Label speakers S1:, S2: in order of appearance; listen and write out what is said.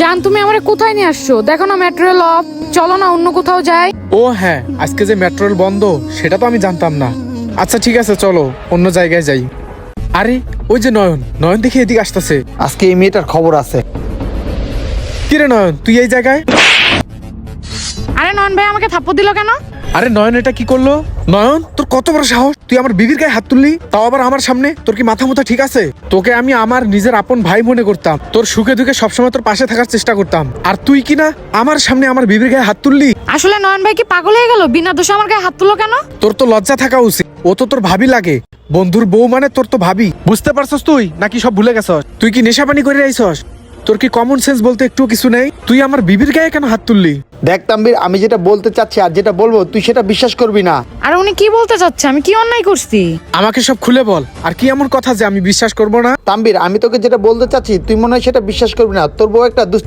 S1: জান, তুমি আমারে কোথায় নিয়ে আসছো? দেখো না মেট্রো রেল অফ, চলো না অন্য কোথাও যাই।
S2: ও হ্যাঁ, আজকে যে মেট্রো রেল বন্ধ সেটা তো আমি জানতাম না। আচ্ছা ঠিক আছে, চলো অন্য জায়গায় যাই। আরে ওই যে নয়ন, নয়ন দেখি এদিকে আসতেছে।
S3: আজকে এই মেয়েটার খবর আছে।
S2: কিরে নয়ন, তুই এই জায়গায়?
S1: আরে নয়ন ভাই আমাকে থাপ্পড় দিল কেন?
S2: আরে নয়ন এটা কি করলো? নয়ন, তোর কত বড় সাহস, তুই আমার বিবির গায়ে হাত তুললি, তাও আবার আমার সামনে। তোর কি মাথা মুথা ঠিক আছে? তোকে আমি আমার নিজের আপন ভাই মনে করতাম, তোর সুখে দুঃখে সবসময় তোর পাশে থাকার চেষ্টা করতাম, আর তুই কি না আমার সামনে আমার বিবির গায়ে হাত তুললি?
S1: আসলে নয়ন ভাই কি পাগল হয়ে গেল? বিনা দোষে আমার গায়ে হাত তুলো কেন?
S2: তোর তো লজ্জা থাকা উচিত, ও তো তোর ভাবি লাগে। বন্ধুর বউ মানে তোর তো ভাবি, বুঝতে পারছস তুই নাকি সব ভুলে গেছস? তুই কি নেশা পানি করে আইছস? তোর কি কমন সেন্স বলতে একটু কিছু নেই? তুই আমার বিবির গায়ে কেন হাত তুললি?
S3: দেখ তাম্বির, আমি যেটা বলতে চাচ্ছি আর যেটা বলবো তুই সেটা বিশ্বাস করবি না।
S1: আর উনি কি বলতে চাচ্ছে? আমি কি অন্যায় করছি?
S2: আমাকে সব খুলে বল, আর কি এমন কথা যে আমি বিশ্বাস করবো না?
S3: তাম্বির, আমি তোকে যেটা বলতে চাচ্ছি তুই মনে হয় সেটা বিশ্বাস করবি না। তোর বউ একটা দুশ্চ